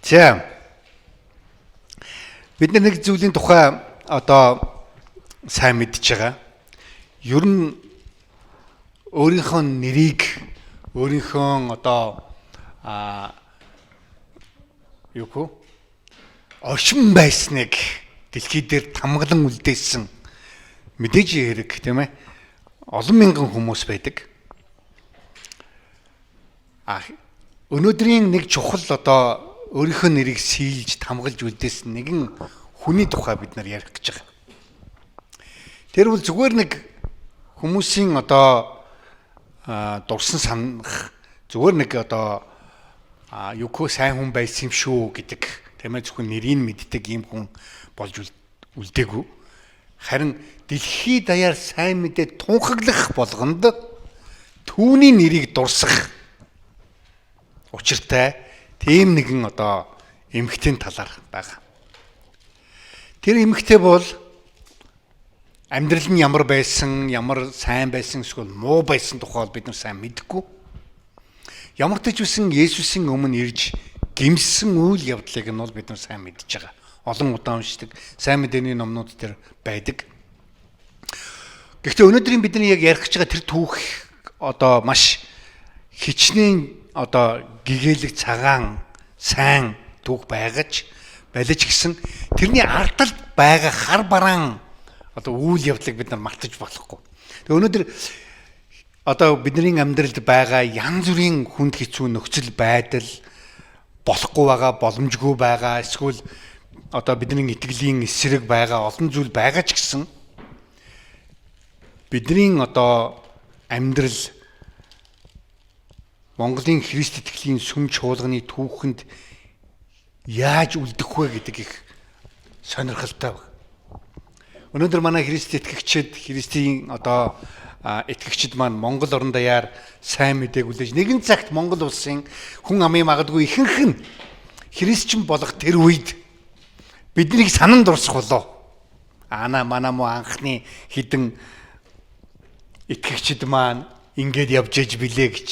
За бид нэг зүйлийн тухай одоо сайн мэдж байгаа. Ер нь өөрийнхөө нэрийг өөрийнхөө одоо оршин байсныг дэлхий дээр тамгалан үлдээсэн мэдээж хэрэг тийм ээ. Олон мянган хүмүүс байдаг. Өнөөдрийн нэг чухал одоо өөрийнхөө нэрийг сийлж тамгалж үлдээсэн нэгэн хүний тухай бид нар ярих гэж байгаа. Тэр бол зүгээр нэг хүмүүсийн одоо дурсан санах зүгээр нэг одоо сайн хүн байсан юм шүү гэдэг тийм ээ зөвхөн нэрийг мэддэг юм хүн болж үлдээгүй. Харин дэлхий даяар сайн мэдээ тунхаглах болгонд түүний нэрийг дурсах учиртай тийм нэгэн одоо эмэгтэйн талаар байгаа. Тэр эмэгтэй бол амьдрал нь ямар байсан, ямар сайн байсан, эсвэл муу байсан тухай бид нар сайн мэдэхгүй. Ямар ч үсэн Есүсийн өмнө ирж гимсэн үйл явдлыг нь бол бид нар сайн мэдж байгаа. Олон удаа уншдаг, сайн мэдээний номнууд дээр байдаг. Гэхдээ өнөөдрийн бидний яг ярих гэж байгаа тэр түүх одоо маш хичнээн одоо гэгээлэг цагаан сайн түүх байгаж гэсэн тэрний ардталд байгаа хар бараан одоо үйл явдлыг бид нар мартаж болохгүй. Тэгээ өнөөдөр одоо бидний амьдралд байгаа янз бүрийн хүнд хэцүү нөхцөл байдал болохгүй байгаа, боломжгүй байгаа, эсвэл одоо бидний итгэлийн эсрэг байгаа олон зүйл байгаа ч гэсэн бидний одоо амьдрал Монголын Христ итгэлийн сүм чуулганы түүхэнд яаж үлдэх вэ гэдэг их сонирхолтой байна. Өнөөдөр манай Христ итгэгчид, Христийн одоо итгэгчид маань Монгол орон даяар сайн мэдээг үлээж нэгэн цагт Монгол улсын хүн амын магадгүй ихэнх нь христчин болох тэр үед биднийг санан дурсах болов. Манай мо анхны хідэн итгэгчид маань ингэж явж иж билээ гэж.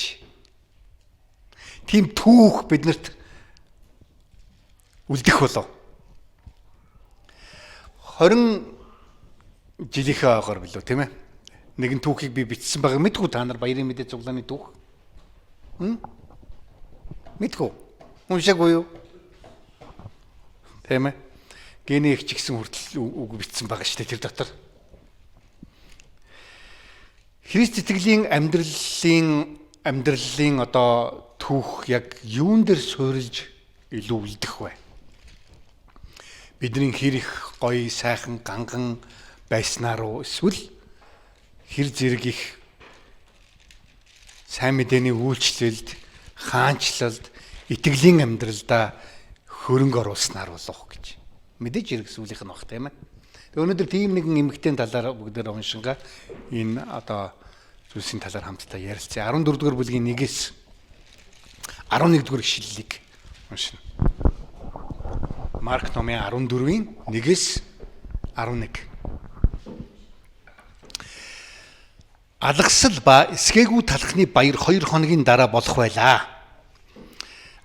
Тийм түүх биднэрт үлдэх болов. 20 жилийнхээ ойгоор билүү тийм ээ. Нэгэн түүхийг би бичсэн байгаа. Мэдгүй та нар баярын мэдээ цуглааны түүх? Мэдгүй. Уншаагүй юу? Тийм ээ. Гений их ч гэсэн хүртэл үг бичсэн байгаа шүү дээ тэр дотор. Христ итгэлийн амьдралын одоо түүх яг юун дээр суурилж илүү үлдэх вэ? Бидний хэр их гоё сайхан ганган байснаар уу эсвэл хэр зэрэг их сайн мэдээний үйлчлэлд, хаанчлалд, итгэлийн амьдралдаа хөрөнгө оруулснаар болов гэж. Мэдээж хэрэг сүлийнх нь баг тийм ээ. Тэгээ өнөөдөр тийм нэгэн эмэгтэйн талаар бүгдээр уншингаа энэ одоо зүйлсийн талаар хамтдаа ярилцъя. 14 дугаар бүлгийн 1-ээс 11 дугаар ишлэлийг уншина. Марк номын 14-ийн 1-ээс 11. Алгасал ба эсгээгүй талхны баяр 2 хоногийн дараа болох байлаа.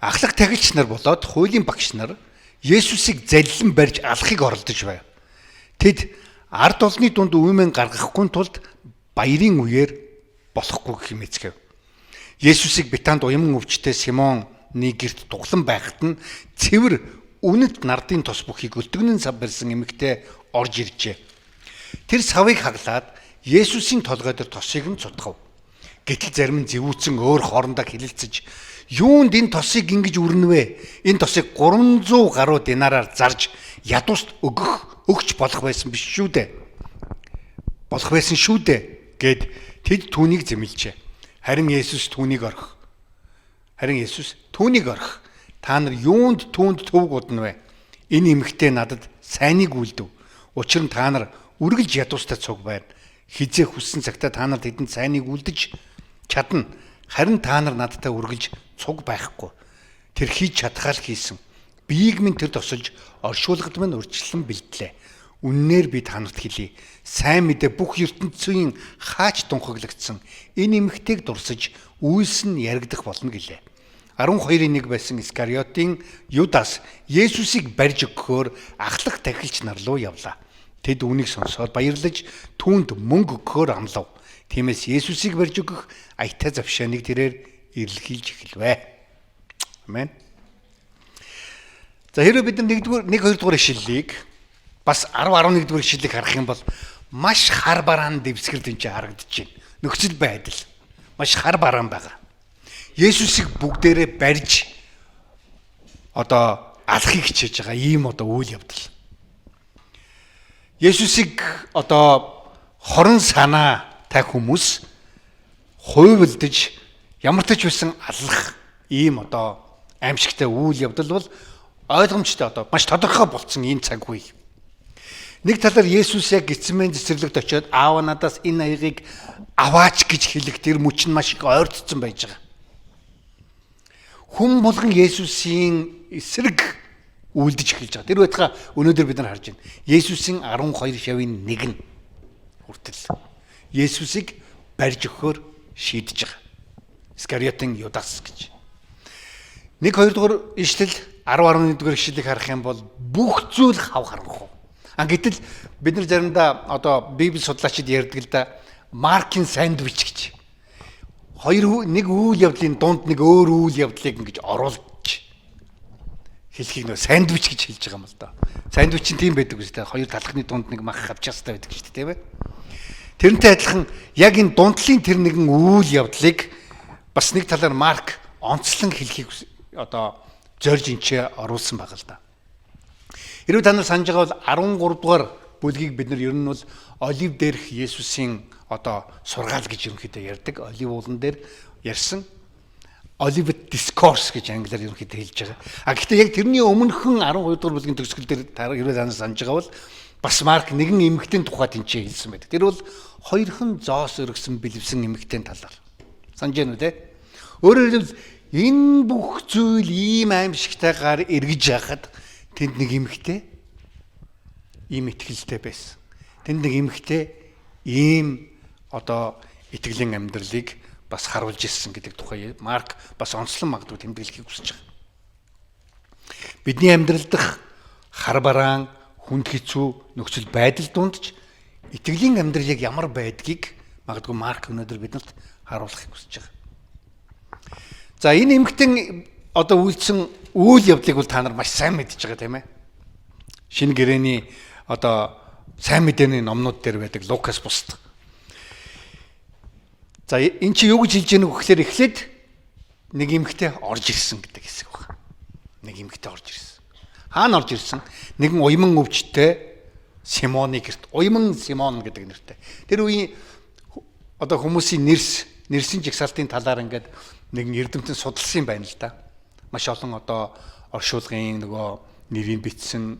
Ахлах тагилч нар болоод хуулийн багш нар Есүсийг заллин барьж алахыг оролдож байв. Тэд ард олны дунд үмэн гаргахгүй тулд баярын үеэр болохгүй хэмээцгээв. Есүсийг Бетанд уян өвчтэй Симоны гэрт дуглан байхад нь цэвэр үнэт нардын тос бүхийг өлтгөнэн сав барьсан эмэгтэй орж иржээ. Тэр савыг хаглаад Есүсийн толгой дээр тосыг нь цутгав. Гэтэл зарим нь зэвүүцэн өөр хоорондоо хэлэлцэж юунд энэ тосыг ингэж үрнэ вэ? Энэ тосыг 300 гаруй динараар зарж ядуust өгч болох байсан биш шүү дээ. Болох байсан шүү дээ гэд тэд түүнийг зэмлжээ. Харин Есүс түүнийг орхив. Та нар юунд түүнд төвөг удна вэ? Энэ эмэгтэй надад сайныг үлдэв. Учир нь та нар үргэлж ядуустай цуг байна. Хизээ хүссэн цагтаа та нар тэдэнд сайныг үлдэж чадна. Харин та нар надтай үргэлж цуг байхгүй. Тэр хийж чадхаа л хийсэн. Биеийг минь тэр тосолж оршуулгад минь урьдчилан бэлдлээ. Үннээр би та нарт хэлье. Сайн мэдээ бүх ертөнцийн хаач тунхаглагдсан энэ эмэгтэйг дурсаж үйлс нь яригдах болно гэлээ. 12-ийн нэг байсан Искариотын Юдас Есүсийг барьж өгөхөөр ахлах тахилч нар руу явлаа. Тэд үүнийг сонсоод баярлаж түүнд мөнгө өгөхөөр амлав. Тиймээс Есүсийг барьж өгөх аятай завшааныг тэрээр эрэлхийлж эхэлвэ. Амен. За хэрэв бид 1-2 дугаар ишлэлийг бас 10-11 дугаар ишлэлийг харах юм бол маш хар бараан дэвсгэр тэнцээ харагдаж байна. Нөхцөл байдал маш хар бараан байгаа. Есүсийг бүгдээрээ барьж алахыг хичээж байгаа ийм үйл явдал. Есүсийг хорон санаатай хүмүүс хувилдаж ямар ч байсан алах ийм аимшигтай үйл явдал бол ойлгомжтой маш тодорхой болцсон энэ цаг үе. Нэг талаар Есүс яг Гецсемане цэцэрлэгт очиод аав надаас энэ аягийг аваач гэж хэлэх тэр мөч нь маш их ойртсон байж байгаа. Хүн болгон Есүсийн эсрэг үлдэж эхэлж байгаа. Тэр байтугай өнөөдөр бид нар харж байна. Есүсийн 12 шавын нэг нь хүртэл Есүсийг барьж өгөхөөр шийдэж байгаа. Искариотын Юдас гэж. 1-2 дугаар ишлэл 10-11 дугаар ишлэлийг харах юм бол бүх зүйл хав харанхуй. Гэтэл бид нар заримдаа Библи судлаачид ярьдаг л да Маркийн сандвич гэж. Нэг үйл явдлын дунд нэг өөр үйл явдлыг ингэж оруулж хэлхийг сандвич гэж хэлж байгаа юм л да. Сандвич нь тийм байдаг үстэй. Хоёр талхны дунд нэг мах хавчаастай байдаг шүү дээ, тийм ээ. Тэрнтэй адилхан яг энэ дундлын тэр нэгэн үйл явдлыг бас нэг талаар Марк онцлон хэлхийг зорж инчээ оруулсан байгаа л да. Хэрвээ та нар санаж байгаа бол 13 дугаар бүлгийг бид нар ер нь бол олив дээрх Есүсийн сургаал гэж ерөнхийдөө ярьдаг. Олив уулан дээр ярьсан Olivet Discourse гэж англиар ерөнхийдөө хэлж байгаа. Гэхдээ яг тэрний өмнөхөн 12 дугаар бүлгийн төгсгөл дээр хэрвээ та нар санаж байгаа бол бас Марк нэгэн эмэгтэйн тухай тэнцээ хэлсэн байдаг. Тэр бол хоёрхан зоос өргөсөн бэлэвсэн эмэгтэйн талаар. Санаж байна үү те? Өөрөөр хэлбэл энэ бүх зүйл ийм аимшигтайгаар эргэж яхад тэнд нэг эмэгтэй ийм итгэлтэй байсан. Тэнд нэг эмэгтэй ийм итгэлийн амьдралыг бас харуулж ирсэн гэдэг тухай Марк бас онцлон магадгүй тэмдэглэхийг хүсэж байгаа. Бидний амьдрал дах хар бараан хүнд хэцүү нөхцөл байдал дундч итгэлийн амьдрал яг ямар байдгийг магадгүй Марк өнөөдөр бидэнд харуулахыг хүсэж байгаа. За энэ эмэгтэн үйлдсэн үйл явдлыг бол та нар маш сайн мэдж байгаа тийм ээ. Шинэ гэрээний сайн мэдээний номнууд дээр байдаг Лукас бусд. За эн чи юу гэж хэлж яах вэ гэхээр эхлээд нэг эмэгтэй орж ирсэн гэдэг хэсэг байна. Нэг эмэгтэй орж ирсэн. Хаана орж ирсэн? Нэгэн уйман өвчтэй Симоны гэрт. Уйман Симон гэдэг нэртэй. Тэр үеийн хүмүүсийн нэрсийн жагсаалтын талаар ингээд нэгэн эрдэмтэн судалсан юм байна л да. Маш олон оршуулгын нэрийг бичсэн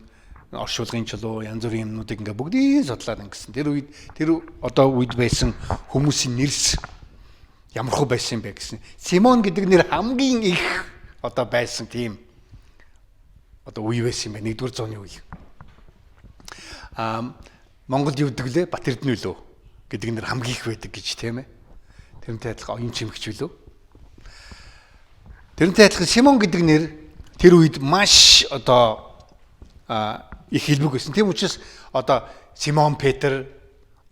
оршуулгын чулуу янз бүрийн юмнуудыг ингээ бүгдийг судлаад ингэсэн. Тэр үед байсан хүмүүсийн нэрс ямар хөө байсан юм бэ гэсэн. Симон гэдэг нэр хамгийн их байсан тийм үе байсан юм байна. 1-р зууны үе. Монголд юу гэдэг лээ? Бат Эрдэнэ лөө гэдэг нэр хамгийн их байдаг гэж тийм ээ. Тэрнтэй адилхан оюун чимэгч лөө. Тэрнтэй адилхан Симон гэдэг нэр тэр үед маш их хэлбэг байсан. Тийм учраас Симон Петр,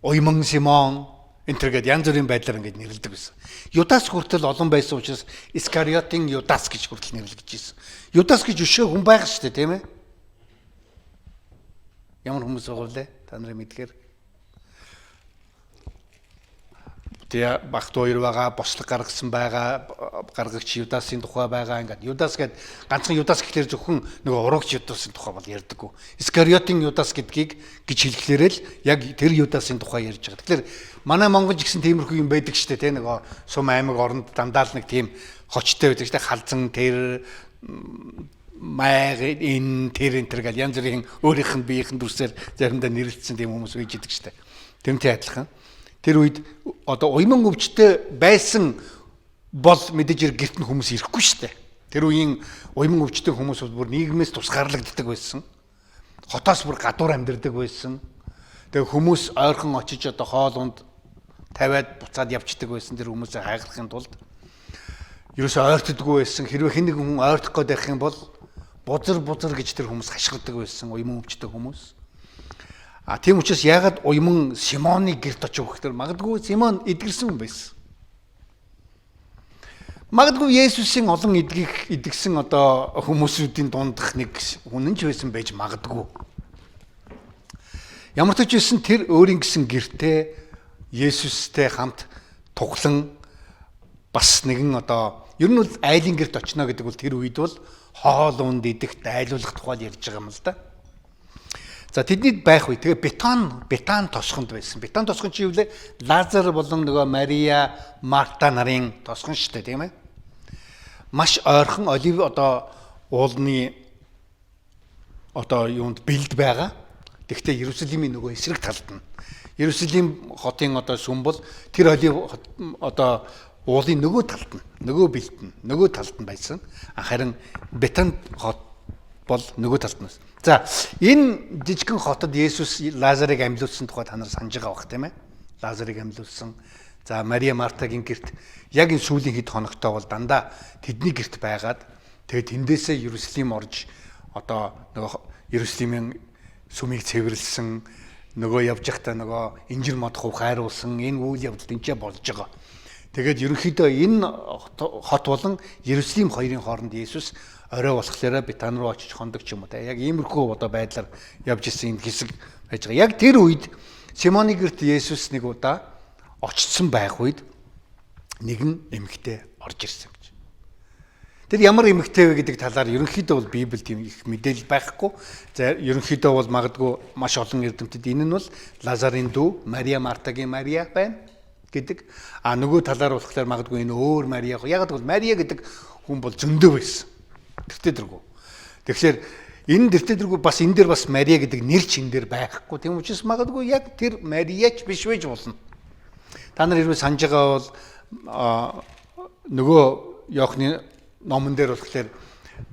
уйман Симон энтергээд янз бүрийн байдлаар ингэж нэрлэдэг байсан. Юдас хүртэл олон байсан учраас Искариотын Юдас гэж хүртэл нэрлэгдэж байсан. Юдас гэж өшөө хүн байх шүү дээ, тийм ээ? Ямар хүмүүс байгаа вэ? Та нарын мэдгээр. Тэгээ багт хоёр байгаа, бослог гаргасан байгаа, гаргагч Юдасын тухай байгаа ингээд. Юдас гэдэг ганцхан Юдас гэхлээр зөвхөн нөгөө урагч Юдасын тухай бол ярьдаггүй. Искариотын Юдас гэдгийг гэж хэлэхлээр л яг тэр Юдасын тухай ярьж байгаа. Тэгэхээр манай Монголд гэсэн тиймэрхүү юм байдаг шүү дээ, тэ нөгөө сум аймаг оронд дандаа л нэг тийм хочтой байдаг шүү дээ. Халзан тэр майг тэр гал янз бүрийн өөрийнх нь биеийнх нь дүрсээр заримдаа нэрлэлсэн тийм хүмүүс үйж идэг шүү дээ. Тэрнтэй адилхан тэр үед уйман өвчтэй байсан бол мэдээж гэрт нь хүмүүс ирэхгүй шүү дээ. Тэр үеийн уйман өвчтэй хүмүүс бол бүр нийгмээс тусгаарлагддаг байсан. Хотоос бүр гадуур амьдардаг байсан. Тэгээ хүмүүс ойрхон очиж хоол унд тавиад буцаад явчихдаг байсан тэр хүмүүсээ хайграхын тулд. ерөөсөө ойртдаггүй байсан. Хэрвээ хэн нэгэн хүн ойртох гээд байх юм бол бузар гэж тэр хүмүүс хашгирдаг байсан, уйман өвчтэй хүмүүс. Тийм учраас яагаад уйман Симоны гэрт очив гэхээр магадгүй Симон эдгэрсэн хүн байсан. Магадгүй Есүсийн олон идэгсэн одоо хүмүүсүүдийн дундах нэг хүн ч байсан байж магадгүй. Ямар ч байсан тэр өөрийн гэсэн гэртээ Есүстэй хамт туглан бас нэгэн одоо ер нь бол айлын гэрт очно гэдэг бол тэр үед бол хоол унд идэх дайлуулах тухай ярьж байгаа юм л да. За тэдний байх үе тэгээ Бетан тосгонд байсан. Бетан тосгон чи юу вэ? Лазар болон нөгөө Мария, Марта нарын тосгон шүү дээ, тийм ээ. Маш ойрхон олив одоо уулны одоо юунд бэлд байгаа. Тэгвэл Иерусалимийн нөгөө эсрэг талд нь. Иерусалим хотын одоо сүм бол тэр олив одоо уулын нөгөө талд нь, нөгөө бэлд нь, нөгөө талд нь байсан. Харин Бетан хот бол нөгөө талд нь. За энэ жижигхэн хотод Есүс Лазарыг амьлуулсан тухай та нар санаж байгаа бах тийм ээ. Лазарыг амьлуулсан. За Мария Мартагийн гэрт яг энэ сүүлийн хэд хоногтой бол дандаа тэдний гэрт байгаад тэгээд тэндээсээ Иерусалим орж одоо нөгөө Иерусалимын сүмийг цэвэрлсэн нөгөө явж байхдаа нөгөө инжир мод хувь хайруулсан энэ үйл явдал тэнцээ болж байгаа. Тэгээд ерөнхийдөө энэ хот болон Иерусалим хоёрын хооронд Есүс орой болохлээрээ Бетан руу очиж хондог ч юм уу та. Яг иймэрхүү одоо байдлаар явж исэн энэ хэсэг байж байгаа. Яг тэр үед Симоны гэрт Есүс нэг удаа очсон байх үед нэгэн эмэгтэй орж ирсэн гэж. Тэр ямар эмэгтэй вэ гэдэг талаар ерөнхийдөө бол Библиэд тийм их мэдээлэл байхгүй. За ерөнхийдөө бол магадгүй маш олон эрдэмтэд энэ нь бол Лазарын дүү Мария Мартагийн Мария байна гэдэг. Нөгөө талаар болохоор магадгүй энэ өөр Мария. Яг бол Мария гэдэг хүн бол зөндөө байсан. Тэртээ дэргүү. Тэгэхээр энэ тэртээ дэргүү бас энэ дээр бас Мария гэдэг нэр чин дээр байхгүй. Тийм учраас магадгүй яг тэр Марияч биш байж болно. Та нар хэрвээ санаж байгаа бол нөгөө Иохны номон дээр болохоор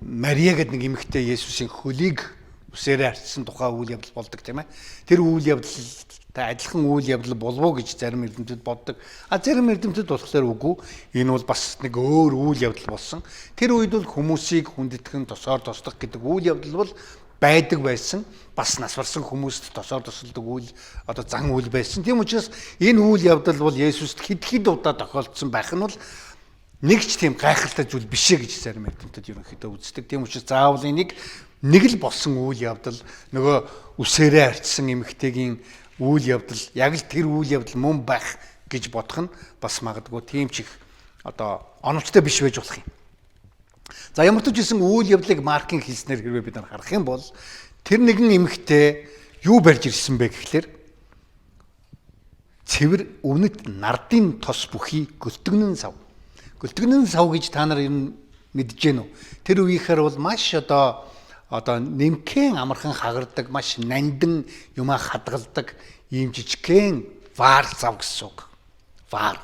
Мария гэдэг нэг эмэгтэй Есүсийн хөлийг үсээрээ арчсан тухай үйл явдал болдог тийм ээ. Тэр үйл явдалтай адилхан үйл явдал болов уу гэж зарим эрдэмтэд боддог. Зарим эрдэмтэд болохоор үгүй. Энэ бол бас нэг өөр үйл явдал болсон. Тэр үед бол хүмүүсийг хүндэтгэн тосоор тослох гэдэг үйл явдал бол байдаг байсан. Бас нас барсан хүмүүст тосоор тосолдог үйл одоо зан үйл байсан. Тийм учраас энэ үйл явдал бол Есүст хэд удаа тохиолдсон байх нь бол нэг ч тийм гайхалтай зүйл биш ээ гэж зарим эрдэмтэд ерөнхийдөө үздэг. Тийм учраас заавал нэг л болсон үйл явдал нөгөө үсээрээ арчсан эмэгтэйгийн үйл явдал яг л тэр үйл явдал мөн байх гэж бодох нь бас магадгүй тийм ч их одоо оновчтой биш байж болох юм. За ямар ч үсэн үйл явдлыг Маркийн хэлснээр хэрвээ бид нар харах юм бол тэр нэгэн эмэгтэй юу барьж ирсэн бэ гэхлээр цэвэр өвнөд нардын тос бүхий гөлтгөнэн сав. Гөлтгөнэн сав гэж та нар юм мэдж гэнэ үү? Тэр үеийнхэр бол маш одоо нэмхэн амархан хагардаг, маш нандин юмаа хадгалдаг ийм жижигхэн ваар сав гэсэн үг. Ваар.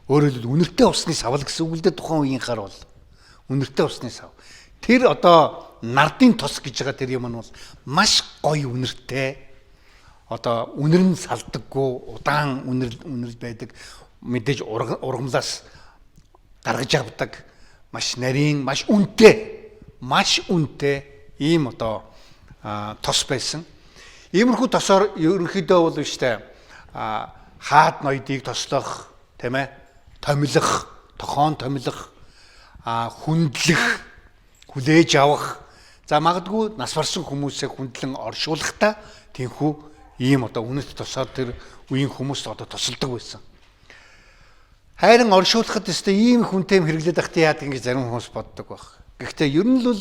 Өөрөөр хэлбэл үнэртэй усны савл гэсэн үг л дээ тухайн үеийнхэр бол. Үнэртэй усны сав. Тэр одоо нардын тос гэж байгаа тэр юм нь бол маш гоё үнэртэй. Одоо үнэр нь салдаггүй, удаан үнэр байдаг. Мэдээж ургамлаас гаргаж авдаг маш нарийн, маш үнэтэй ийм одоо тос байсан. Иймэрхүү тосоор ерөнхийдөө бол штэ хаад ноёдыг тослох, тийм ээ, томилох, тохон томилох, хүндлэх, хүлээж авах. За магадгүй нас барсан хүмүүсээ хүндлэн оршуулахдаа тийхүү ийм одоо үнэт тосоор тэр үеийн хүмүүс одоо тосолдог байсан. Хайран оршуулахад өстэй ийм хүнтэй хэрэглээд байхдаа яадаг ингэж зарим хүмүүс боддог байх. Гэхдээ ер нь л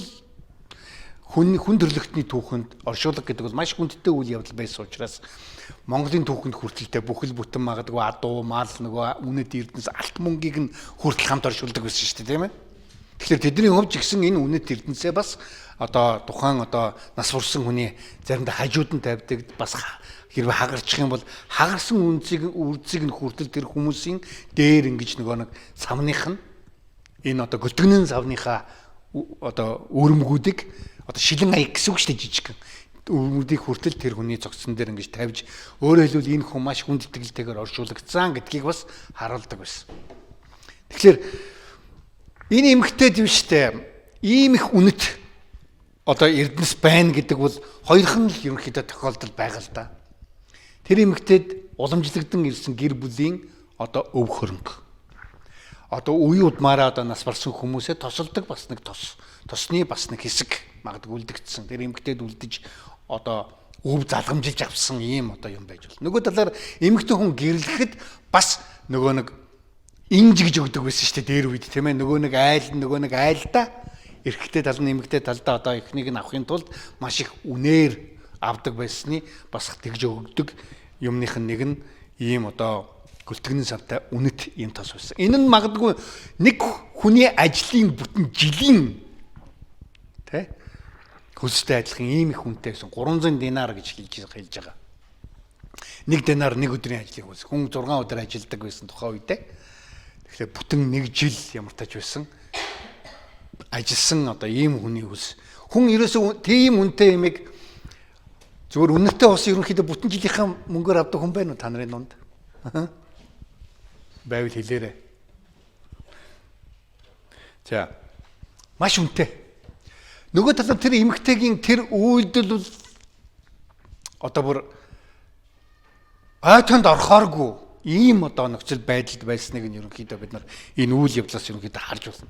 хүн төрлөختний түүхэнд оршуулга гэдэг бол маш хүндтэй үйл явдал байсан учраас Монголын түүхэнд хүртэлтэй бүхэл бүтэн магадгүй адуу, мал нөгөө үнэт эрдэнэс алт мөнгийг нь хүртэл хамт оршуулдаг байсан шүү дээ, тийм ээ. Тэгэхээр тэдний хувьд ч гэсэн энэ үнэт эрдэнэсээ бас одоо тухайн одоо нас урсан хүний заримдаа хажууд нь тавьдаг бас хэрвээ хагарчих юм бол хагарсан үрзийг нь хүртэл тэр хүмүүсийн дээр ингэж нэг савных нь энэ одоо гөлтгөнэн савныхаа одоо өрөмгүүдийг одоо шилэн аяг гэсэн үг шүү дээ жижигхэн өрөмгүүдийг хүртэл тэр хүний цогцсон дээр ингэж тавьж өөрөөр хэлбэл энэ хүн маш хүндэтгэлтэйгээр оршуулгдсан гэдгийг бас харуулдаг байсан. Тэгэхээр Энэ эмэгтэй юм штэ. Ийм их үнэт одоо эрдэнэс байна гэдэг бол хоёрхан л ерөнхийдөө тохиолдол байгаа л да. Тэр эмэгтэйд уламжлагдсан ирсэн гэр бүлийн одоо өв хөрөнгө. Одоо үе удмаараа одоо нас барсан хүмүүсээ тосолдог бас нэг тосны бас нэг хэсэг магадгүй үлдэгдсэн. Тэр эмэгтэйд үлдэж одоо өв залгамжилж авсан ийм одоо юм байж болно. Нөгөө талаар эмэгтэй хүн гэрлэхэд бас нөгөө нэг инжигж өгдөг байсан шүү дээ дээр үед тийм ээ. Нөгөө нэг айлдаа эрэгтэй тал нь эмэгтэй талдаа одоо эхнийг нь авахын тулд маш их үнээр авдаг байсны бас тэгж өгдөг юмных нэг нь ийм одоо гөлтгөнэн савтай үнэт ийм тос байсан. Энэ нь магадгүй нэг хүний ажлын бүтэн жилийн тэ хөлстэй адилхан ийм их үнэтэй байсан. 300 динар гэж хэлж байгаа. 1 динар нэг өдрийн ажлын хөлс. Хүн 6 өдөр ажилладаг байсан тухайн үедээ. Тэгэхээр бүтэн 1 жил ямар тач байсан. Ажилласан одоо ийм хүний хөлс. Хүн ерөөсөө тийм үнэтэй юмыг зүгээр үнэтэй ус ерөнхийдөө бүтэн жилийнхаа мөнгөөр авдаг хүн байна уу та нарын дунд? Байвал хэлээрэй. За. Маш үнэтэй. Нөгөө талаар тэр эмэгтэйгийн тэр үйлдэл бол одоо бүр айтанд орохооргүй ийм одоо нөхцөл байдалд байсныг нь ерөнхийдөө бид нар энэ үйл явдлаас ерөнхийдөө харж байна.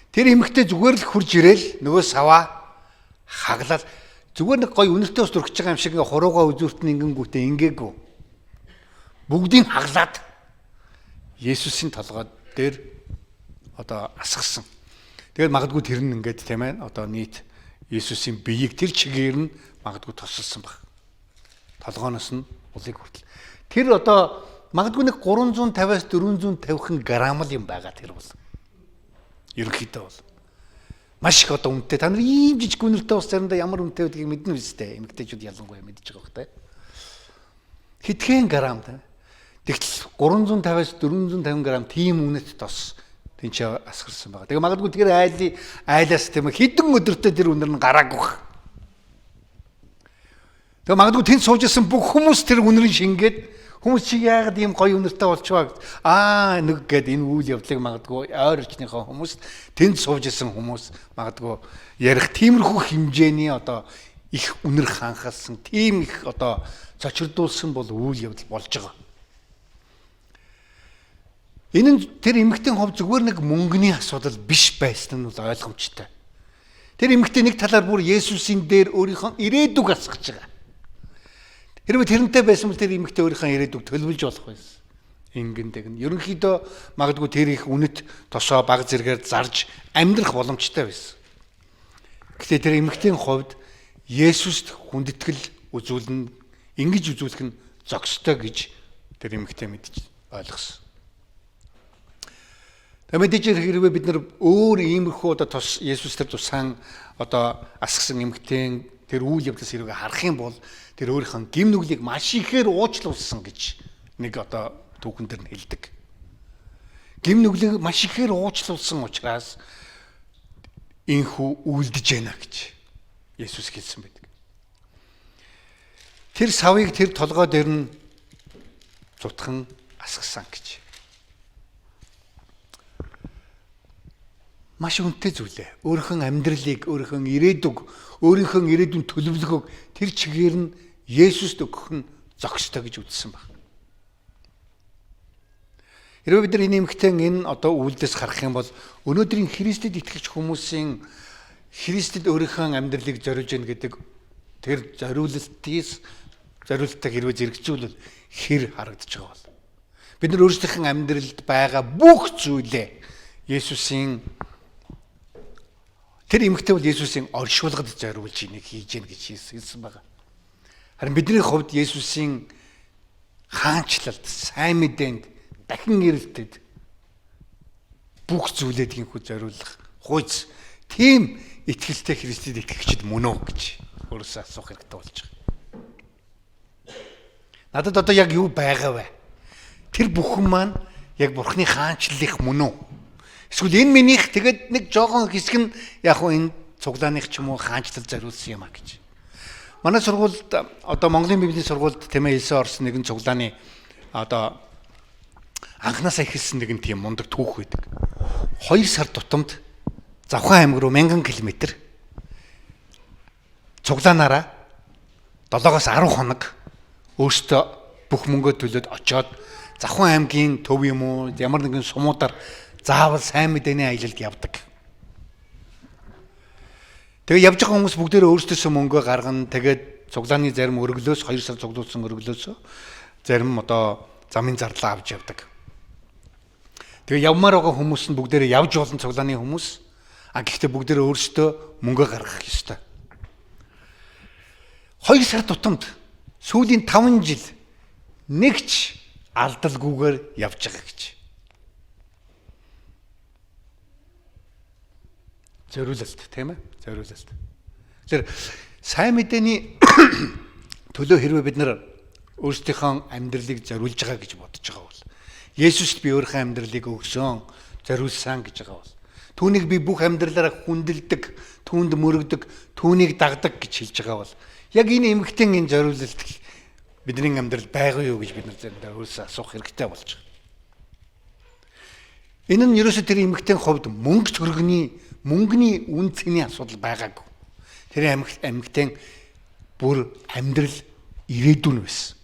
Тэр эмэгтэй зүгээр л хурж ирээл нөгөө саваа хаглал зүгээр нэг гой үнэртэй ус дургиж байгаа юм шиг хуруугаа үзүүрт нь ингэнгүүтээ ингээгүй. Бүгдийг хаглаад Есүсийн толгой дээр одоо асгасан. Тэгээд магадгүй тэр нь ингээд тийм ээ одоо нийт Есүсийн биеийг тэр чигээр нь магадгүй тосолсон баг. Толгооноос нь улыг хүртэл. Тэр одоо магадгүй нэг 350-аас 450 грамм л юм байгаа тэр бол. Ерөнхийдөө бол маш их одоо үнэтэй. Та нар ийм жижиг үнэртэй ус заримдаа ямар үнэтэй байдгийг мэднэ үстэй. Эмэгтэйчүүд ялангуяа мэдж байгаа хөөхтэй. Хэдхэн грамм та. Тэгтэл 350-аас 450 грамм тийм үнэт тос тэнцээ асгарсан байгаа. Тэгээ магадгүй тэр айлаас тийм хэдэн өдөртөө тэр үнэр нь гараагүй баг. Тэгээ магадгүй тэнд сууж исэн бүх хүмүүс тэр үнэрийг шингээд хүмүүс чи яагаад ийм гоё үнэртэй болчихваа нэг гээд энэ үйл явдлыг магадгүй ойр орчныхоо хүмүүс тэнд сууж исэн хүмүүс магадгүй ярих тиймэрхүү хэмжээний одоо их үнэр хаанхалсан тийм их одоо цочирдуулсан бол үйл явдал болж байгаа. Энэ нь тэр эмэгтэйн хувьд зүгээр нэг мөнгөний асуудал биш байсан нь бол ойлгомжтой. Тэр эмэгтэй нэг талаар бүр Есүсийн дээр өөрийнхөө ирээдүг асгаж байгаа. Хэрвээ тэрнтэй байсан бол тэр эмэгтэй өөрийнхөө ирээдүг төлөвлөж болох байсан. Ингэндэг нь ерөнхийдөө магадгүй тэр их үнэт тосоо баг зэрэгээр зарж амьдрах боломжтой байсан. Гэхдээ тэр эмэгтэйн хувьд Есүст хүндэтгэл үзүүлнэ, ингэж үзүүлэх нь зохистой гэж тэр эмэгтэй мэдж ойлгосон. Мэдээж хэрвээ бид нар өөр иймэрхүү одоо тос Есүс тэр тусаан одоо асгсан эмэгтэйн тэр үйл явдлаас хэрвээ харах юм бол тэр өөрийнхөө гим нүглийг маш ихээр уучлуулсан гэж нэг одоо түүхэн дээр нь хэлдэг. Гим нүглийг маш ихээр уучлуулсан учраас энхүү үлдэж байна гэж Есүс хэлсэн байдаг. Тэр савыг тэр толгой дээр нь цутхан асгасан гэж. Маш үнэтэй зүйлээ. Өөрийнхөө амьдралыг, өөрийнхөө ирээдүйн төлөвлөгөөг тэр чигээр нь Есүст өгөх нь зохистой гэж үзсэн баг. Хэрвээ бид нар энэ эмэгтэйн энэ одоо үйлдэлс харах юм бол өнөөдрийн Христэд итгэж хүмүүсийн Христэд өөрийнхөө амьдралыг зориулж яах гэдэг тэр зориултыг хэрвээ зэрэгцүүлвэл хэр харагдаж байгаа бол. Бид нар өөрсдийнхөө амьдралд байгаа бүх зүйлээ Есүсийн тэр эмэгтэй бол Есүсийн оршуулгад зориулж энийг хийж гэнэ гэж хэлсэн байгаа. Харин бидний хувьд Есүсийн хаанчлалд, сайн мэдээнд, дахин ирэлтэд бүх зүйлээ тийхүү зориулах хууз тийм итгэлтэй Христэд итгэгчд мөн үү гэж өөрөөсөө асуух хэрэгтэй болж байгаа. Надад одоо яг юу байгаа вэ? Тэр бүхэн маань яг Бурхны хаанчлалынх мөн үү? Эсвэл энэ минийх тэгээд нэг жоохон хэсэг нь яг хөө энэ цуглааных ч юм уу хаанчлал зориулсан юм а гэж. Манай сургуульд одоо Монголын Библийн сургуульд тийм ээ Элсэн Орос нэгэн цуглааны одоо Анхнаасаа эхэлсэн нэгэн тийм мундаг түүх байдаг. 2 сар тутамд Завхан аймаг руу 1000 км цуглаанаараа 7-10 хоног өөртөө бүх мөнгөө төлөөд очоод Завхан аймгийн төв юм уу ямар нэгэн сумуудаар заавал сайн мэдээний аялалд явдаг. Тэгээ явж байгаа хүмүүс бүгдээрээ өөрсдөөсөө мөнгөө гаргана. Тэгээд цуглааны зарим өргөлөөс 2 сар цуглуулсан өргөлөөс зарим одоо замын зардал авч явдаг. Тэгээ явмаар байгаа хүмүүс нь бүгдээрээ явж болно цуглааны хүмүүс. Гэхдээ бүгдээрээ өөрсдөө мөнгө гаргах ёстой. 2 сар тутамд сүүлийн 5 жил нэгч алдалгүйгээр явж байгаа гэж. Зориулалт тийм ээ? Зориулалт. Тэгэхээр сайн мэдээний төлөө хэрвээ бид нар өөрсдийнхөө амьдралыг зориулж байгаа гэж бодож байгаа бол Есүст би өөрийнхөө амьдралыг өгсөн, зориулсан гэж байгаа бол түүнийг би бүх амьдралаараа хүндэлдэг, түүнд мөрөгдөг, түүнийг дагдаг гэж хэлж байгаа бол яг энэ эмгтэн энэ зориулалт бидний амьдрал байгаа юу гэж бид нар заримдаа өөрсдөө асуух хэрэгтэй болж байгаа. Энэ нь ерөөсөө тэр эмгтэн хувьд мөнгөний үн цэний асуудал байгаагүй. Тэр эмгтэн бүр амьдрал ирээдүйн байсан.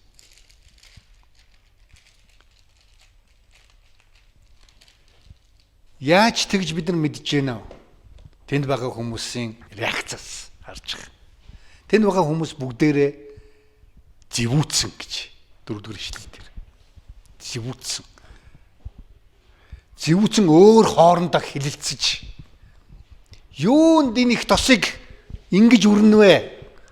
Яаж тэгж бид нар мэдж байна вэ? Тэнд байгаа хүмүүсийн реакцаас харж байгаа. Тэнд байгаа хүмүүс бүгдээрээ зэвүүцсэн гэж 4-р ишлэлээр. Зэвүүцсэн. Зэвүүцэн өөр хоорондоо хилэлцэж. Юунд энэ их тосыг ингэж үрнэ вэ?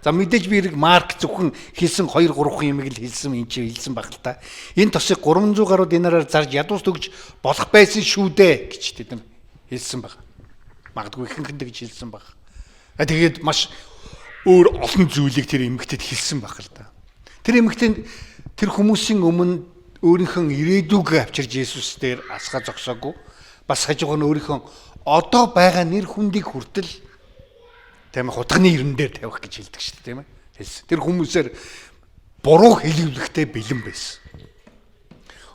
За мэдээж би хэрэг Марк зөвхөн хэлсэн 2-3 юмыг л хэлсэн юм чи хэлсэн баг л та. Энэ тосыг 300 гаруй динараар зарж ядуус төгж болох байсан шүү дээ гэж тэд нар хэлсэн баг. Магадгүй ихэнхэндээ гэж хэлсэн баг. Тэгээд маш өөр олон зүйлийг тэр эмэгтэйд хэлсэн баг л та. Тэр эмэгтэй тэр хүмүүсийн өмнө өөрийнхөө ирээдүг авчирж Есүс дээр асгаа зогсоогүй. Бас хажуугаар нь өөрийнхөө одоо байгаа нэр хүндийг хүртэл тийм хутганы ирэн дээр тавих гэж хэлдэг шүү дээ тийм ээ. Тэр хүмүүсээр буруу хэлүүлэхтэй бэлэн байсан.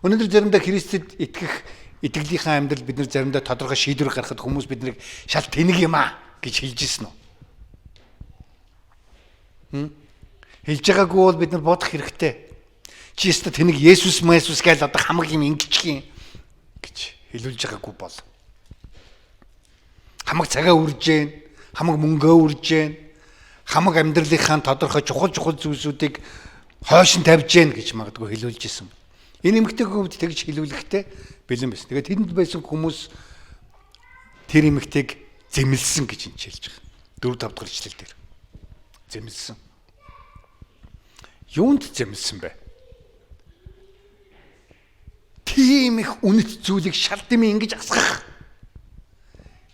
Өнөөдөр заримдаа Христэд итгэх итгэлийнхаа амьдрал бид нар заримдаа тодорхой шийдвэр гаргахад хүмүүс биднийг шал тэнэг юм аа гэж хэлж ирсэн үү? Хэлж байгаагүй бол бид нар бодох хэрэгтэй. Чи өстө тэнэг Есүс гээл одоо хамаг юм ингэчих юм гэж хэлүүлж байгаагүй бол. Хамаг цагаа үрж гэн, хамаг мөнгөө үрж гэн, хамаг амьдралынхаа тодорхой чухал зүйлсүүдийг хойш нь тавьж гэн гэж магадгүй хэлүүлж исэн. Энэ эмэгтэй хөвд тэгж хэлүүлэхтэй бэлэн байсан. Тэгээд тэнд байсан хүмүүс тэр эмэгтэйг зэмлсэн гэж энэ хэлж байгаа. 4-5 дахь ишлэл дээр. Зэмлсэн. Юунд зэмлсэн бэ? Тийм их үнэт зүйлийг шал дэмий ингэж асгах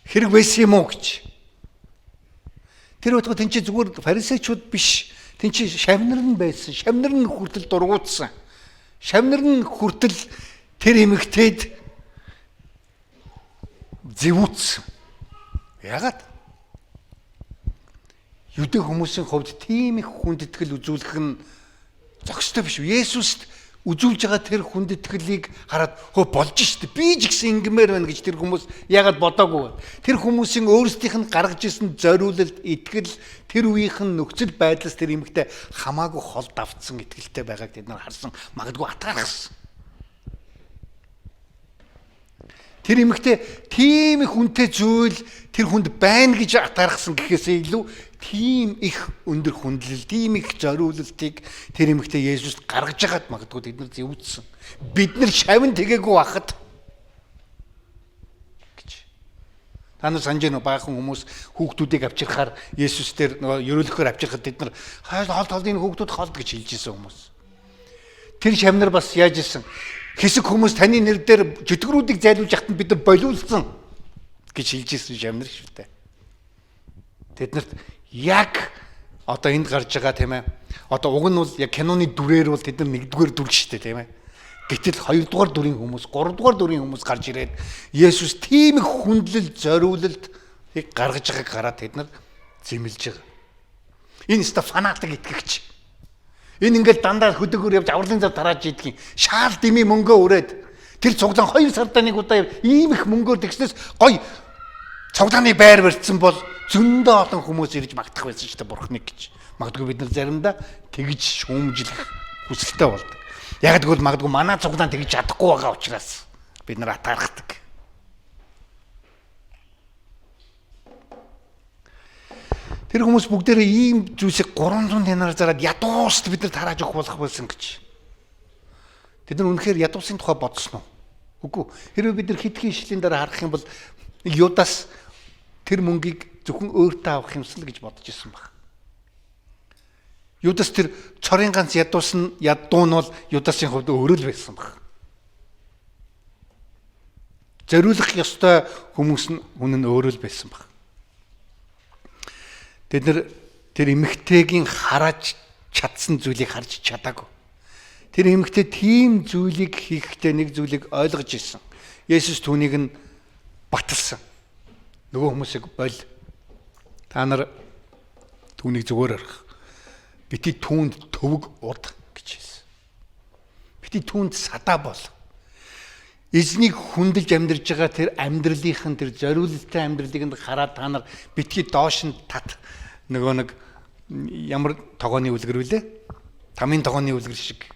хэрэг байсан юм уу гэж. Тэр удаа тэн чи зүгээр фарисеучуд биш. Тэн чи шавнар нь байсан. Шавнар нь хүртэл дургуутсан. Шавнар нь хүртэл тэр эмэгтэйд зэвүүцсэн. Яагаад? Юдэ хүмүүсийн хувьд тийм их хүндэтгэл үзүүлэх нь зохистой биш. Есүст үзүүлж байгаа тэр хүндэтгэлийг хараад хөө болж штэ би ч гэсэн ингэмээр байна гэж тэр хүмүүс яагаад бодоогүй. Тэр хүмүүсийн өөрсдийнх нь гаргаж ирсэн зориулалт, итгэл, тэр үеийнхэн нөхцөл байдлаас тэр эмэгтэй хамаагүй хол давтсан итгэлтэй байгааг тэд нар харсан. Магадгүй атгаархсан. Тэр эмэгтэй тийм их үнэтэй зүйл тэр хүнд байна гэж атгаархсан гэхээсээ илүү тийм их өндөр хүндлэл, тийм их зориулалтыг тэр эмэгтэй Есүст гаргаж ягаад магадгүй тэд нар зэвүүдсэн. Бид нар шавн тэгээгүй байхад гэж. Та нар санаж байна уу? Баахан хүмүүс хүүхдүүдийг авчирхаар Есүс дээр ерөөлөхөөр авчирхад тэд нар хоолны хүүхдүүд хоолд гэж хэлж ирсэн хүмүүс. Тэр шавнар бас яаж ирсэн? Хэсэг хүмүүс таны нэр дээр жүтгэрүүдийг зайлуулж яхад бид нар болиулсан гэж хэлж ирсэн шавнар шүү дээ. Тэднэрт яг одоо энд гарч байгаа тийм ээ. Одоо уг нь бол яг киноны дүрээр бол тэд нар 1-р дүр шүү дээ тийм ээ. Гэтэл 2-р дүрийн хүмүүс, 3-р дүрийн хүмүүс гарч ирээд Есүс тийм их хүндлэл, зориулалт гаргаж байгааг хараад тэд нар зэмлж байгаа. Энэ өстө фанатик итгэгч. Энэ ингээл дандаа хөдөөгөр явж авралын зав тарааж идэх юм. Шаал дэмий мөнгөө өрөөд Тэр цуглаан 2 сард нэг удаа ийм их мөнгөөр тэгснээс гоё цуглааны байр барьсан бол зөндөө олон хүмүүс ирж магтах байсан шүү дээ бурхныг гэж. Магадгүй бид нар заримдаа тэгж шүүмжлэх хүсэлтэй болдог. Яг тэгвэл магадгүй манай цуглаан тэгж чадахгүй байгаа учраас бид нар атаархдаг. Тэр хүмүүс бүгдээрээ ийм зүйлсийг 300 динараар зараад ядууст бид нар тарааж өгөх болох байсан гэж. Тэд нар үнэхээр ядуусын тухай бодсон уу? Үгүй. Хэрвээ бид нар хитгэн ишлийн дараа харах юм бол Юдас тэр мөнгийг зөвхөн өөртөө авах юмсан л гэж бодож ирсэн баг. Юдас тэр цорын ганц ядуу нь бол Юдасын хувьд өөрөө л байсан баг. Зориулах ёстой хүмүүс нь хүн нь өөрөө л байсан баг. Тэд нар тэр эмэгтэйгийн хараж чадсан зүйлийг харж чадаагүй. Тэр эмэгтэй тийм зүйлийг хийхдээ нэг зүйлийг ойлгож ирсэн. Есүс түүнийг нь баталсан. Нөгөө хүмүүсийг боль. Та нар түүнийг зүгээр арах. Бити түүнд төвөг уд гэж хэлсэн. Бити түүнд садаа бол. Эзнийг хүндэлж амьдарж байгаа тэр амьдралынхын тэр зориулалттай амьдралыг нь хараад та нар битгий доош нь тат нөгөө нэг ямар тогооны үлгэр вүлээ? Тамийн тогооны үлгэр шиг.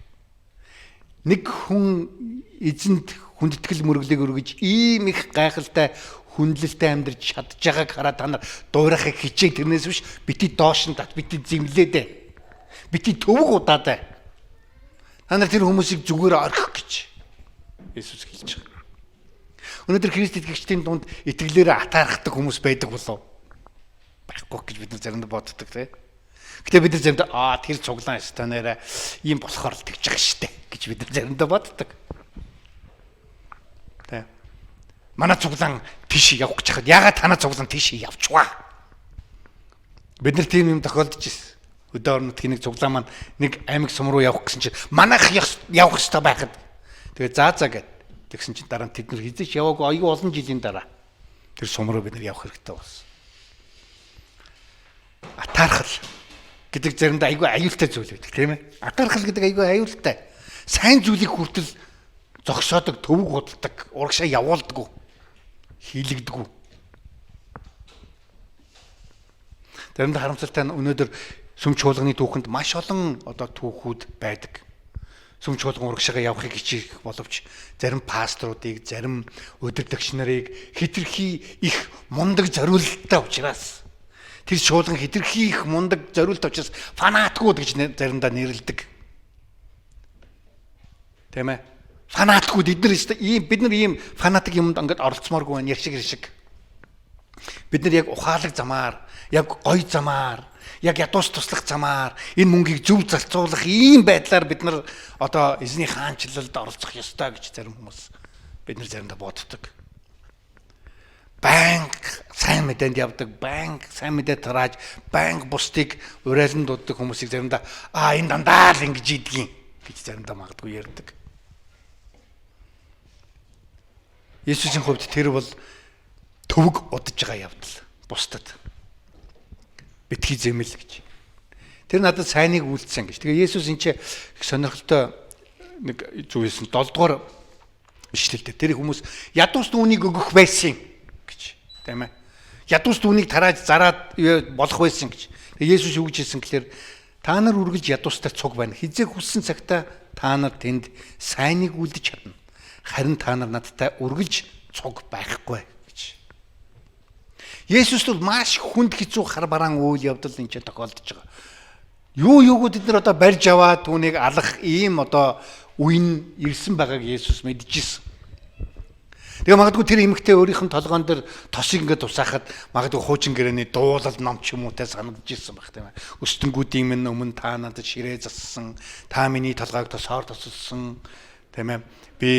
Нэг хүн эзэнд хүндэтгэл мөрөглөг өргөж ийм их гайхалтай хүндлэлтэй амьдарч чадж байгааг хараад та нар дуурайхыг хичээг тэрнээс биш бити доош нь тат бити зэмлээдэ. Бити төвөг удаатай. Та нар тэр хүмүүсийг зүгээр орхих гэж Есүс хэлж байгаа. Өнөөдөр Христ итгэгчдийн дунд итгэлээр атаархдаг хүмүүс байдаг болов? Байхгүй гэж бид нар заримдаа боддог тийм. Гэтэ бид нар заримдаа тэр цуглаан станаараа ийм болохоор л тэгж байгаа штэ гэж бид нар заримдаа боддог. Тийм. Манай цуглаан тийш явах гэж хаад ягаад танаа цуглаан тийш явчихваа? Бид нар тийм юм тохиолдож ирсэн. Өдөр орнотгийн нэг цуглаан маань нэг аймаг сум руу явах гэсэн чинь манайх явах ёстой байхад тэгээ заа гэд тэгсэн чинь дараа нь тэд нар хизээч яваагүй аюу олон жилийн дараа тэр сум руу бид нар явах хэрэгтэй болсон. Атаархал гэдэг заримдаа аюу аюултай зүйл байдаг тийм ээ. Атаархал гэдэг аюу аюултай. Сайн зүйлийг хүртэл зогсоодог, төвөг худалдаг, урагшаа явуулдаг, хийлэгдэг. Заримдаа харамсалтай нь өнөөдөр сүм чуулганы түүхэнд маш олон одоо түүхүүд байдаг. Сүм чуулган урагшаага явахыг хичээх боловч зарим пасторуудыг, зарим удирдагч нарыг хитрхи их мундаг зориулалттай учраас тэр чуулган хитрхи их мундаг зориулттай учраас фанатикууд гэж заримдаа нэрлэдэг. Тийм ээ. Фанатикууд бид нар ийм фанатик юмд ингээд оролцмооргүй байна яршиг. Бид нар яг ухаалаг замаар, яг гой замаар, яг ядуус туслах замаар энэ мөнгийг зөв зарцуулах ийм байдлаар бид нар одоо эзний хаанчлалд оролцох ёстой гэж зарим хүмүүс бид нар заримдаа боддог. Банк сайн мэдээнд явдаг, банк сайн мэдээ тарааж, банк бусдыг урайлан дууддаг хүмүүсийг заримдаа энэ дандаа л ингэж идэгин гэж заримдаа магадгүй ярьдаг. Есүсийн хувьд тэр бол төвөг удаж байгаа явдал бусдад. Битгий зэмэл гэж. Тэр надад сайныг үйлдсэн гэж. Тэгээ Есүс энэ их сонирхолтой нэг зүйлсэн 7 дугаар ишлэлтэй. Тэр хүмүүс ядуус түүнийг өгөх байсан гэж. Тийм ээ. Ядуус түүнийг тарааж зараад болох байсан гэж. Тэгээ Есүс юу гэж хэлсэн гэхээр та нар үргэлж ядуустай цуг байна. Хизээ хүссэн цагта та нар тэнд сайныг үйлдэж чадна. Харин та нар надтай үргэлж цуг байхгүй. Есүс бол маш хүнд хэцүү хар бараан үйл явдал энэ ч тохиолдож байгаа. Юуг бид нар одоо барьж аваад түүнийг алах ийм одоо үе нь ирсэн байгааг Есүс мэдчихсэн. Тэгээ магадгүй тэр эмэгтэй өөрийнх нь толгоон дээр тосыг ингээд тусаахад магадгүй хуучин гэрээний дуулал ном ч юм уутай санагдаж ирсэн баг тийм ээ. Өстөнгүүдийн минь өмнө та надад ширээ зассан, та миний толгойг тосоор тосолсон тийм ээ. Би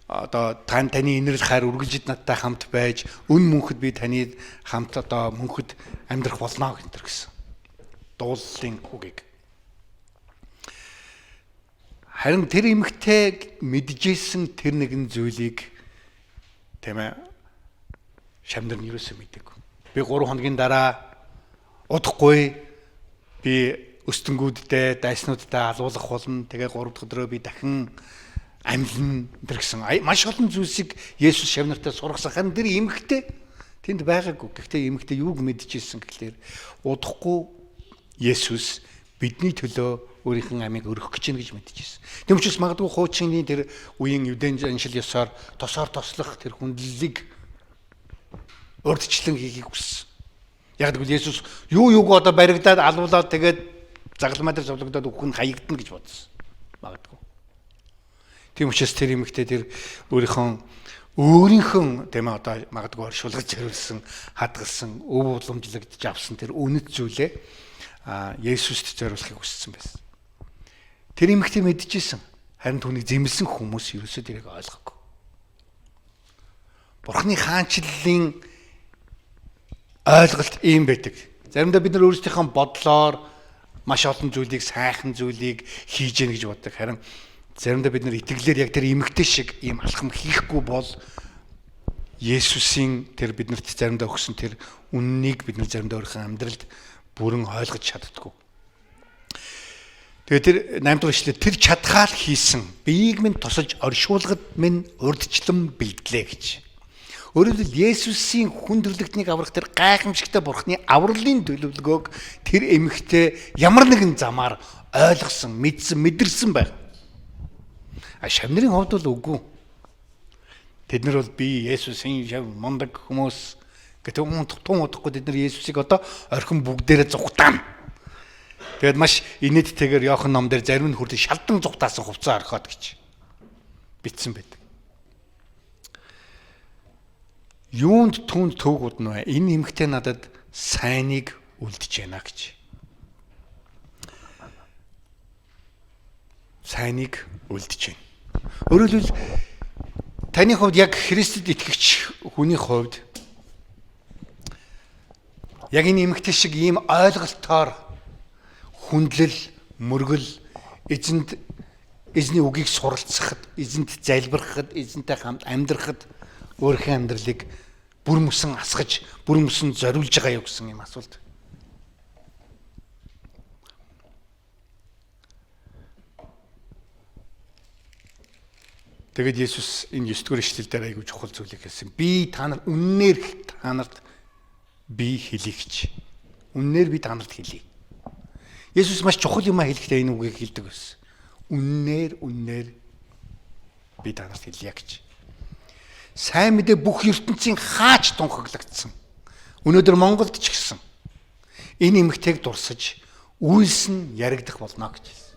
одоо таны инэрл хайр үргэлжид надтай хамт байж үн мөнхөд би таны хамт одоо мөнхөд амьдрах болно гэсэн дууллын үгийг. Харин тэр эмэгтэй мэджсэн тэр нэгэн зүйлийг тийм ээ шамдар нь юусэн мэдээгүй. Би 3 хоногийн дараа удахгүй би өстөнгүүдтэй, дайснуудтай алуулах болно. Тэгээ 3 дахь өдрөө би дахин амьлна гэсэн маш олон зүйлсийг Есүс шавнартаа сургасан. Харин тэр эмэгтэй тэнд байгаагүй. Гэхдээ эмэгтэй юуг мэдчихсэн гэхлээр удахгүй Есүс бидний төлөө өөрийнх нь амийг өргөх гэж байна гэж мэдчихсэн. Тэм учраас магадгүй хуучны тэр үеийн юдэн аншил ёсоор тосоор тослох тэр хүндлэлийг урдчлан хийхийг хүссэн. Яг тэгвэл Есүс юуг одоо баригдаад алуулаад тэгээд загалмай дээр зовлогдоод өгөх нь хаягдана гэж бодсон. Магадгүй. Тийм учраас тэр эмэгтэй тэр өөрийнхөө тийм ээ одоо магадгүй оршуулгаж зориулсан, хадгалсан, өв уламжлагдж авсан тэр үнэт зүйлээ Есүст зориулахыг хүссэн байсан. Тэр эмэгтэй мэдчихсэн. Харин түүнийг зэмлсэн хүмүүс ерөөсөө тэрийг ойлгоогүй. Бурхны хаанчлалын ойлголт ийм байдаг. Заримдаа бид нар өөрсдийнхөө бодлоор маш олон зүйлийг, сайхан зүйлийг хийж гэнэ гэж боддог. Харин заримдаа бид нар итгэлээр яг тэр эмэгтэй шиг ийм алхам хийхгүй бол Есүсийн тэр биднэрт заримдаа өгсөн тэр үннийг бид нар заримдаа өөрийнхөө амьдралд бүрэн ойлгож чаддаггүй. Тэгээд тэр 8 дугаар ишлээ тэр чадхаар хийсэн биеийг минь тусаж оршуулгад минь урдчлан бэлдлээ гэж. Өөрөөр хэлбэл Есүсийн хүндрэлтнийг аврах тэр гайхамшигтай Бурхны авралын төлөвлөгөөг тэр эмэгтэй ямар нэгэн замаар ойлгосон, мэдсэн, мэдэрсэн байна. Шавнырын хувьд бол үгүй. Тэд нар бол би Есүсийн шав мундаг хүмүүс гэдэг тун удахгүй тэд нар Есүсийг одоо орхин бүгдээрээ зүгтаана. Тэгээд маш инээдтэйгээр Иохан ном дээр зарим нь хүртэл шалдан зүгтаасан хувцас орхиод гэж бичсэн байдаг. Юунд түнд төвгүүд нь вэ? Энэ эмэгтэй надад сайныг үлдэж байна гэж. Сайныг үлдэж байна. Өөрөөр хэлбэл таны хувьд яг Христэд итгэгч хүний хувьд яг энэ эмэгтэй шиг ийм ойлголтоор хүндлэл, мөргөл, эзний үгийг суралцахад, эзэнт залбирахад, эзэнтэй хамт амьдрахад өөрийнхөө амьдралыг бүр мөсөн асгаж, бүр мөсөн зориулж байгаа юу гэсэн юм асуулт. Тэгээд Есүс энэ 9 дугаар ишлэлдээр аягүй чухал зүйлийг хэлсэн. Би та нар үннээр та нарт би хэлье гэж. Үннээр би та нарт хэлье. Есүс маш чухал юм хэлэхдээ энэ үгийг хэлдэг байсан. Үннээр би та нарт хэлье гэж. Сайн мэдээ бүх ертөнцийн хаач тунхаглагдсан. Өнөөдөр Монголд ч гэсэн энэ эмэгтэйг дурсаж үйлс нь яригдах болно гэж хэлсэн.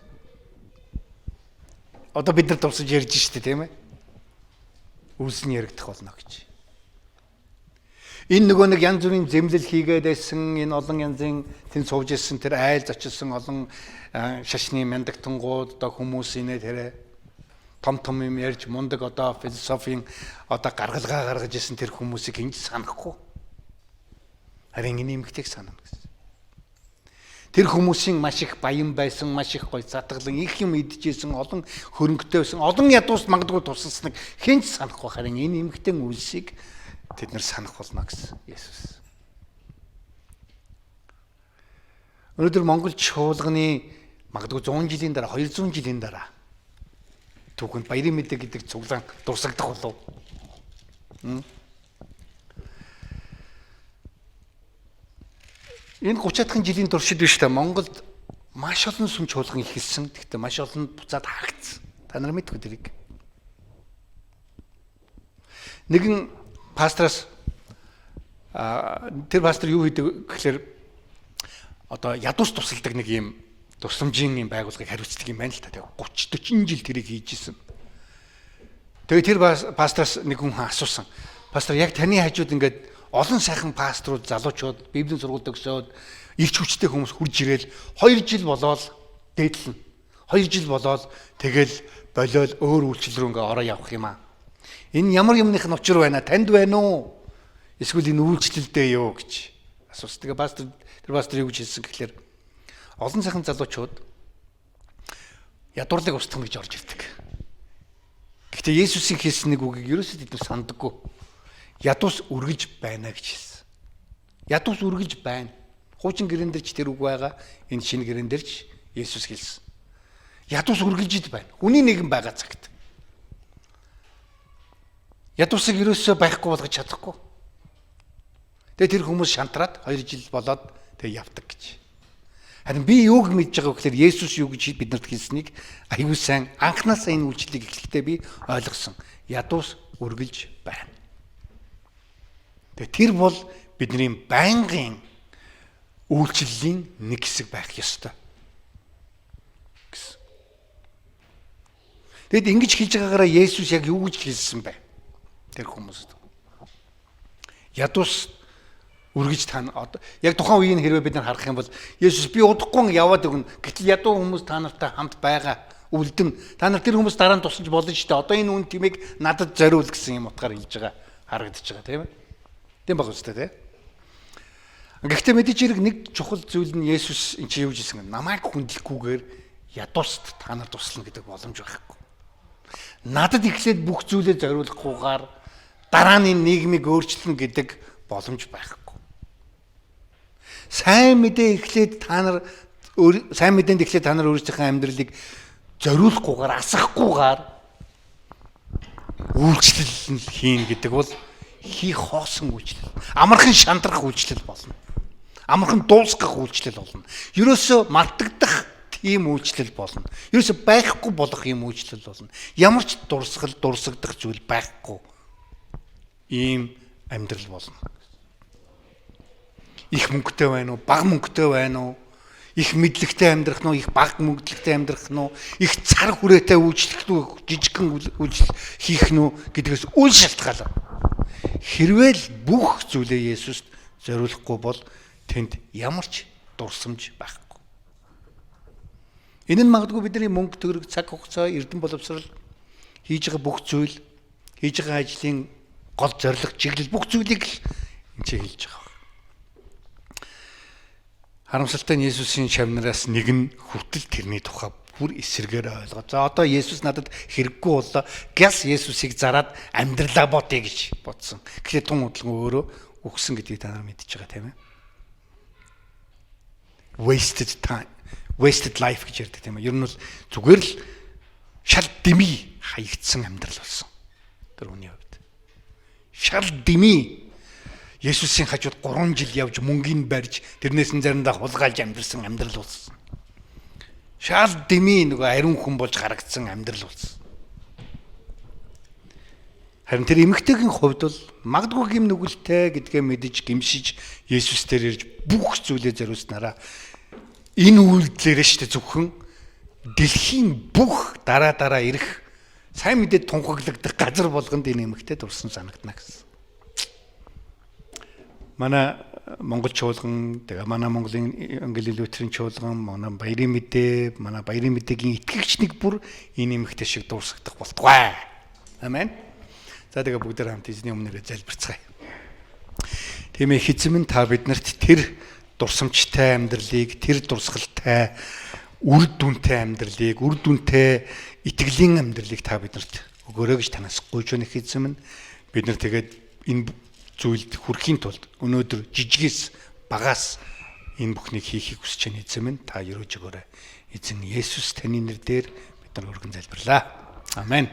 Одоо бид нар тусаж ярьж штэ тийм ээ. Үйлс нь яригдах болно гэж. Энэ нөгөө нэг янз бүрийн зэмлэл хийгээд байсан, энэ олон янзын тэн сууж ирсэн тэр айл зочилсон олон шашны мяндагтангууд одоо хүмүүс инээ тэрэ том юм ярьж мундаг одоо философийн одоо гаргалгаа гаргаж ирсэн тэр хүмүүсийг хинж санахгүй. Харин энэ эмэгтэйг санана гэсэн. Тэр хүмүүсийн маш их баян байсан, маш их гоё затгалан их юм идчихсэн, олон хөрөнгөтэй байсан, олон ядуус магадгүй тусалсныг хинч санахгүй. Харин энэ эмэгтэй үйлсийг тэд нар санах болно гэсэн Есүс. Өнөөдөр Монгол чуулганы магадгүй 100 жилийн дараа, 200 жилийн дараа түүхэнд баярын мэдээ гэдэг цуглаан дурсагдах болов. Энэ 30-аад жилийн туршид биш та Монголд маш олон сүм чуулган ихэлсэн. Гэхдээ маш олон буцаад хаагдсан. Та нар мэдгүй тэрийг. Нэгэн пастраас тэр пастор юу хийдэг гэхээр одоо ядуус тусалдаг нэг юм тусламжийн юм байгууллагыг хариуцдаг юм байна л та. 30-40 жил тэрийг хийж исэн. Тэгээ тэр пастраас нэг хүн асуусан. Пастор яг таны хажууд ингээд олон сайхан пасторууд, залуучууд, библийн сургууль төгсөөд ирч хүчтэй хүмүүс хурж ирээл 2 жил болоод дээдлэн. 2 жил болоод тэгэл болоод өөр үйлчлэл рүү ингээ ороо явах юм аа. Энэ ямар юмных нь учир байна? Танд байна уу? Эсвэл энэ үйлчлэлдээ юу гэж асуусан. Тэгээ тэр пастор юу гэж хэлсэн гэхээр олон сайхан залуучууд ядуурлыг устгах гэж орж ирдэг. Гэхдээ Есүсийн хэлсэн нэг үгийг ерөөсөө тэд сандаггүй. Ядуус үргэлж байна гэж хэлсэн. Ядуус үргэлж байна. Хуучин гэрэн дээр ч тэр үг байгаа. Энэ шинэ гэрэн дээр ч Есүс хэлсэн. Ядуус үргэлж байна. Хүний нэгэн байгаа цагт. Ядуусыг ерөөсөө байхгүй болгож чадахгүй. Тэгээ тэр хүмүүс шантраад 2 жил болоод тэгээ явдаг гэж. Харин би юуг мэдж байгаа вэ гэхээр Есүс юу гэж биднэрт хэлснийг аюу сайн анхнаасаа энэ үйлчлэлийг эхлэхдээ би ойлгосон. Ядуус үргэлж байна. Тэгээ тэр бол бидний байнгын үйлчлэлийн нэг хэсэг байх ёстой. Тэгэд ингэж хэлж байгаагаараа Есүс яг юу гэж хэлсэн бэ? Тэр хүмүүст. Ядуус үргэж тань одоо яг тухайн үеийн хэрвээ бид нар харах юм бол Есүс би удахгүй яваад өгнө. Гэтэл ядуу хүмүүс та нартай хамт байгаа. Үлдэн. Та нар тэр хүмүүс дараа нь тусалж болно шүү дээ. Одоо энэ үн тимийг надад зориул гэсэн юм утгаар хэлж байгаа харагдаж байгаа тийм ээ. Тийм баг үстэй тийм. Гэхдээ мэдээж хэрэг нэг чухал зүйл нь Есүс энэ чи юу гэсэн юм? Намайг хүндлэхгүйгээр ядууст та нар туслана гэдэг боломж байхгүй. Надад ихлээд бүх зүйлээ зориулахгүйгээр дараа нь нийгмийг өөрчлөн гэдэг боломж байхгүй. Сайн мэдээ ихлээд та нар сайн мэдээнд ихлээд та нар өөрсдийнхөө амьдралыг зориулахгүйгээр асахгүйгээр үйлчлэл хийн гэдэг бол хийх хоосон үйлчлэл. Амархан шантрах үйлчлэл болно. Амархан дуусгах үйлчлэл болно. Ерөөсөө мартагдах тийм үйлчлэл болно. Ерөөсөө байхгүй болох юм үйлчлэл болно. Ямар ч дурсагдах зүйл байхгүй. Ийм амьдрал болно. Их мөнгөтэй байна уу? Бага мөнгөтэй байна уу? Их мэдлэгтэй амьдрах нь уу? Их бага мэдлэгтэй амьдрах нь уу? Их цар хүрээтэй үйлчлэх нь уу? Жижигхэн үйлчлэл хийх нь үү гэдгээс үл шалтгаалаа. Хэрвээ л бүх зүйлээ Есүст зориулахгүй бол тэнд ямар ч дурсамж байхгүй. Энэ нь магадгүй бидний мөнгө төгрөг цаг хугацаа эрдэм боловсрал хийж байгаа бүх зүйл хийж байгаа ажлын гол зорилго чиглэл бүх зүйлийг л энэ ч хэлж байгаа. Харамсалтай нь Есүсийн шавнараас нэг нь хүртэл тэрний тухай бүр эсэргээр ойлгоо. За одоо Есүс надад хэрэггүй боллоо. Гяс Есүсийг зараад амьдралаа ботъя гэж бодсон. Тэгэхээр тун удлан өөрөө өгсөн гэдгийг та нар мэдчихэж байгаа тийм ээ. Wasted time, wasted life гэж ярьдаг тийм ээ. Ер нь бол зүгээр л шал дими хаягдсан амьдрал болсон. Тэр хүний хувьд. Шал дими Есүсийн хажууд 3 жил явж мөнгөний барьж тэрнээс нь заримдаа хулгайлж амьдрсан амьдрал болсон. Шал дими нөгөө ариун хүн болж харагдсан амьдрал болсон. Харин тэр эмэгтэйгийн хувьд бол магадгүй гим нүгэлтэй гэдгээ мэдэж гимшиж Есүс дээр ирж бүх зүйлээ зориулснараа энэ үйлдэлээрээ шүү дээ зөвхөн дэлхийн бүх дараа ирэх сайн мэдээд тунхаглагдах газар болгонд энэ эмэгтэй дурсан санагдана гэсэн. Манай Монгол чуулган, тэгээ манай Монголын Англи Лютерийн чуулган, манай Баярын мэдээ, манай Баярын мэдээгийн итгэгч нэг бүр энэ эмэгтэй шиг дуусгах болтугай. Амен. За тэгээ бүгдээр хамт эзний өмнөрөө залбирцгаая. Тийм ээ эзэм нь та биднэрт тэр дурсамжтай амьдралыг, тэр дурсгалтай үр дүнтэй амьдралыг, үр дүнтэй итгэлийн амьдралыг та биднэрт өгөөрэй гэж танаас гуйж байна эзэм нь. Бид нар тэгээд энэ зүйлд хүрэхийн тулд өнөөдөр жижигээс багаас энэ бүхнийг хийхийг хүсэж байна эзэм нь. Та өрөөж өгөөрэй. Эзэн Есүс таны нэрээр бид нар өргөн залбирлаа. Амен.